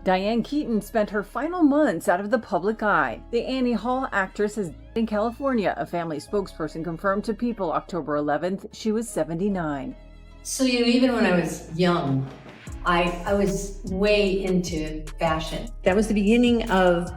Diane Keaton spent her final months out of the public eye. The Annie Hall actress is in California. A family spokesperson confirmed to People October 11th she was 79. So, even when I was young, I was way into fashion. That was the beginning of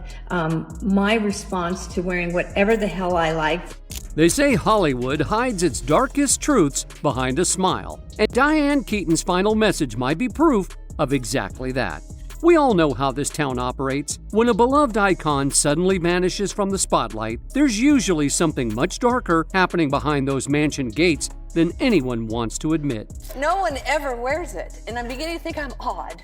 my response to wearing whatever the hell I liked. They say Hollywood hides its darkest truths behind a smile, and Diane Keaton's final message might be proof of exactly that. We all know how this town operates. When a beloved icon suddenly vanishes from the spotlight, there's usually something much darker happening behind those mansion gates than anyone wants to admit. No one ever wears it, and I'm beginning to think I'm odd.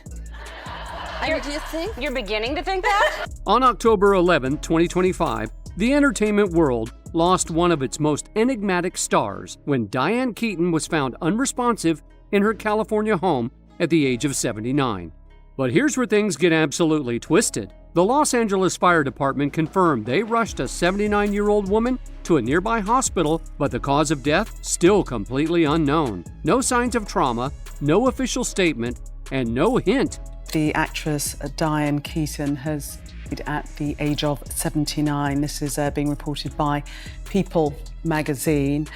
Do you think? You're beginning to think that? On October 11, 2025, the entertainment world lost one of its most enigmatic stars when Diane Keaton was found unresponsive in her California home at the age of 79. But here's where things get absolutely twisted. The Los Angeles Fire Department confirmed they rushed a 79-year-old woman to a nearby hospital, but the cause of death still completely unknown. No signs of trauma, no official statement, and no hint. The actress Diane Keaton has died at the age of 79. This is being reported by People magazine.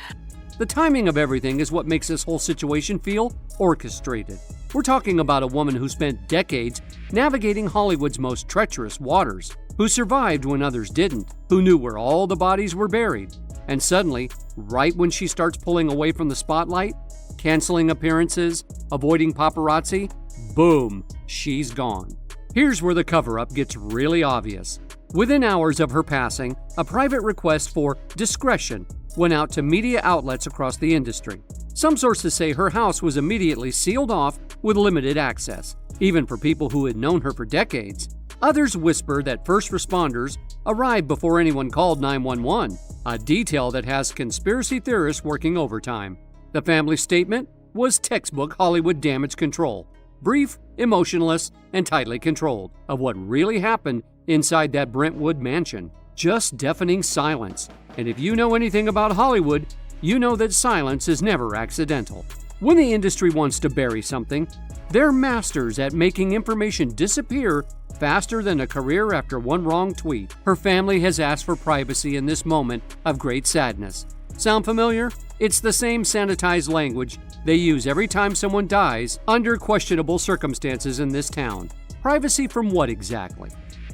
The timing of everything is what makes this whole situation feel orchestrated. We're talking about a woman who spent decades navigating Hollywood's most treacherous waters, who survived when others didn't, who knew where all the bodies were buried. And suddenly, right when she starts pulling away from the spotlight, canceling appearances, avoiding paparazzi, boom, she's gone. Here's where the cover-up gets really obvious. Within hours of her passing, a private request for discretion went out to media outlets across the industry. Some sources say her house was immediately sealed off with limited access, even for people who had known her for decades. Others whisper that first responders arrived before anyone called 911, a detail that has conspiracy theorists working overtime. The family statement was textbook Hollywood damage control. Brief, emotionless, and tightly controlled of what really happened inside that Brentwood mansion. Just deafening silence. And if you know anything about Hollywood, you know that silence is never accidental. When the industry wants to bury something, they're masters at making information disappear faster than a career after one wrong tweet. Her family has asked for privacy in this moment of great sadness. Sound familiar? It's the same sanitized language they use every time someone dies under questionable circumstances in this town. Privacy from what exactly?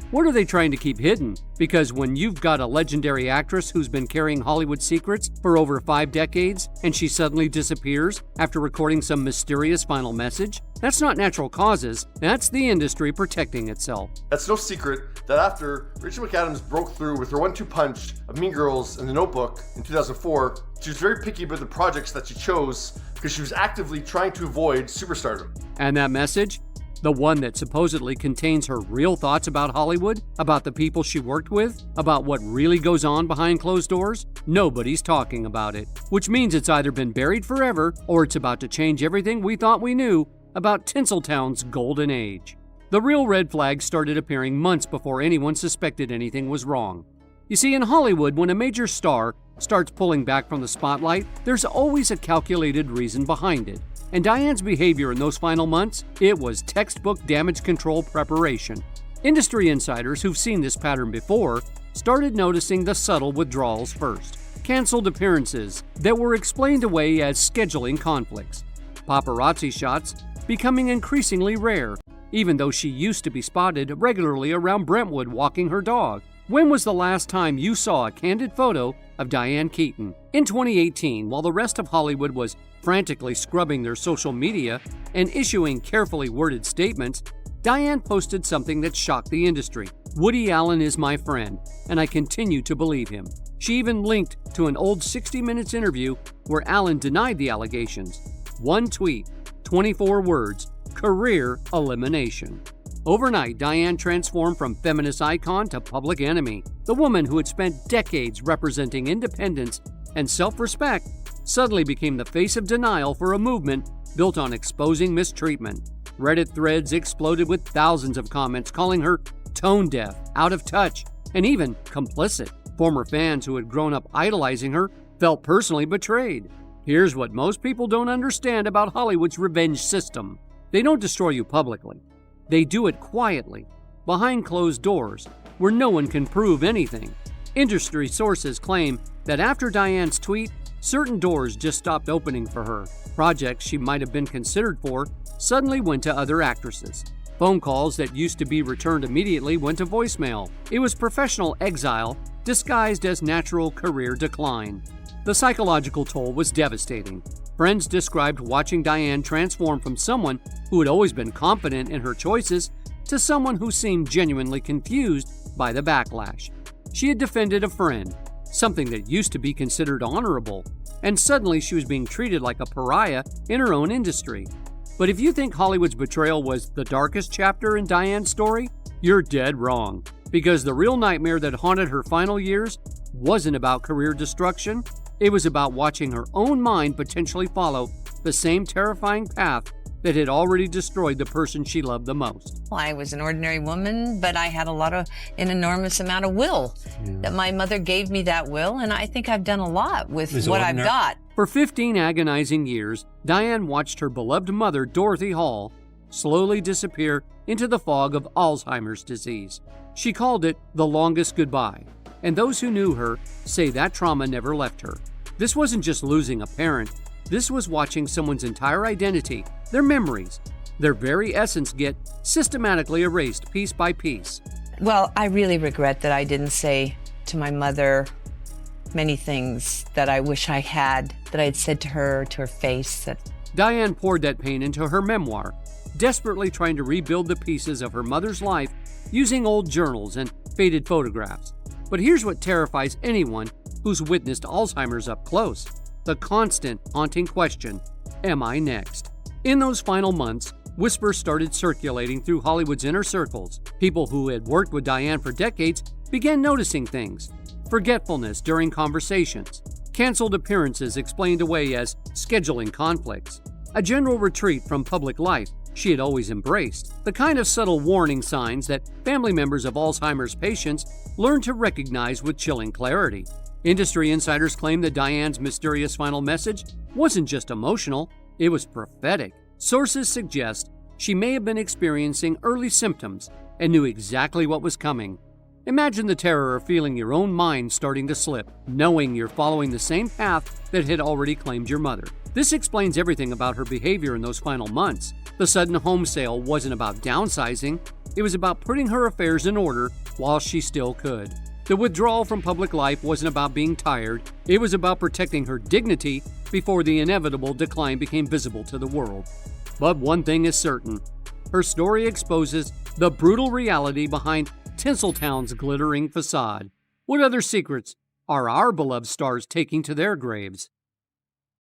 What are they trying to keep hidden? Because when you've got a legendary actress who's been carrying Hollywood secrets for over 5 decades and she suddenly disappears after recording some mysterious final message, that's not natural causes, that's the industry protecting itself. It's no secret that after Rachel McAdams broke through with her 1-2 punch of Mean Girls and The Notebook in 2004, she was very picky about the projects that she chose because she was actively trying to avoid superstardom. And that message? The one that supposedly contains her real thoughts about Hollywood, about the people she worked with, about what really goes on behind closed doors? Nobody's talking about it, which means it's either been buried forever or it's about to change everything we thought we knew about Tinseltown's golden age. The real red flags started appearing months before anyone suspected anything was wrong. You see, in Hollywood, when a major star starts pulling back from the spotlight, there's always a calculated reason behind it. And Diane's behavior in those final months, it was textbook damage control preparation. Industry insiders who've seen this pattern before started noticing the subtle withdrawals first. Canceled appearances that were explained away as scheduling conflicts. Paparazzi shots becoming increasingly rare, even though she used to be spotted regularly around Brentwood walking her dog. When was the last time you saw a candid photo of Diane Keaton? In 2018, while the rest of Hollywood was frantically scrubbing their social media and issuing carefully worded statements, Diane posted something that shocked the industry. Woody Allen is my friend, and I continue to believe him. She even linked to an old 60 Minutes interview where Allen denied the allegations. One tweet, 24 words, career elimination. Overnight, Diane transformed from feminist icon to public enemy. The woman who had spent decades representing independence and self-respect suddenly became the face of denial for a movement built on exposing mistreatment. Reddit threads exploded with thousands of comments calling her tone-deaf, out of touch, and even complicit. Former fans who had grown up idolizing her felt personally betrayed. Here's what most people don't understand about Hollywood's revenge system. They don't destroy you publicly. They do it quietly, behind closed doors, where no one can prove anything. Industry sources claim that after Diane's tweet, certain doors just stopped opening for her. Projects she might have been considered for suddenly went to other actresses. Phone calls that used to be returned immediately went to voicemail. It was professional exile disguised as natural career decline. The psychological toll was devastating. Friends described watching Diane transform from someone who had always been confident in her choices to someone who seemed genuinely confused by the backlash. She had defended a friend, something that used to be considered honorable, and suddenly she was being treated like a pariah in her own industry. But if you think Hollywood's betrayal was the darkest chapter in Diane's story, you're dead wrong. Because the real nightmare that haunted her final years wasn't about career destruction, it was about watching her own mind potentially follow the same terrifying path that had already destroyed the person she loved the most. I was an ordinary woman, but I had an enormous amount of will. That my mother gave me that will, and I think I've done a lot with what I've got. For 15 agonizing years, Diane watched her beloved mother, Dorothy Hall, slowly disappear into the fog of Alzheimer's disease. She called it the longest goodbye, and those who knew her say that trauma never left her. This wasn't just losing a parent, this was watching someone's entire identity, their memories, their very essence get systematically erased piece by piece. Well, I really regret that I didn't say to my mother many things that I wish I had, that I had said to her face. Diane poured that pain into her memoir, desperately trying to rebuild the pieces of her mother's life using old journals and faded photographs. But here's what terrifies anyone who's witnessed Alzheimer's up close: the constant, haunting question, am I next? In those final months, whispers started circulating through Hollywood's inner circles. People who had worked with Diane for decades began noticing things. Forgetfulness during conversations, canceled appearances explained away as scheduling conflicts, a general retreat from public life she had always embraced, the kind of subtle warning signs that family members of Alzheimer's patients learned to recognize with chilling clarity. Industry insiders claim that Diane's mysterious final message wasn't just emotional, it was prophetic. Sources suggest she may have been experiencing early symptoms and knew exactly what was coming. Imagine the terror of feeling your own mind starting to slip, knowing you're following the same path that had already claimed your mother. This explains everything about her behavior in those final months. The sudden home sale wasn't about downsizing, it was about putting her affairs in order while she still could. The withdrawal from public life wasn't about being tired, it was about protecting her dignity before the inevitable decline became visible to the world. But one thing is certain, her story exposes the brutal reality behind Tinseltown's glittering facade. What other secrets are our beloved stars taking to their graves?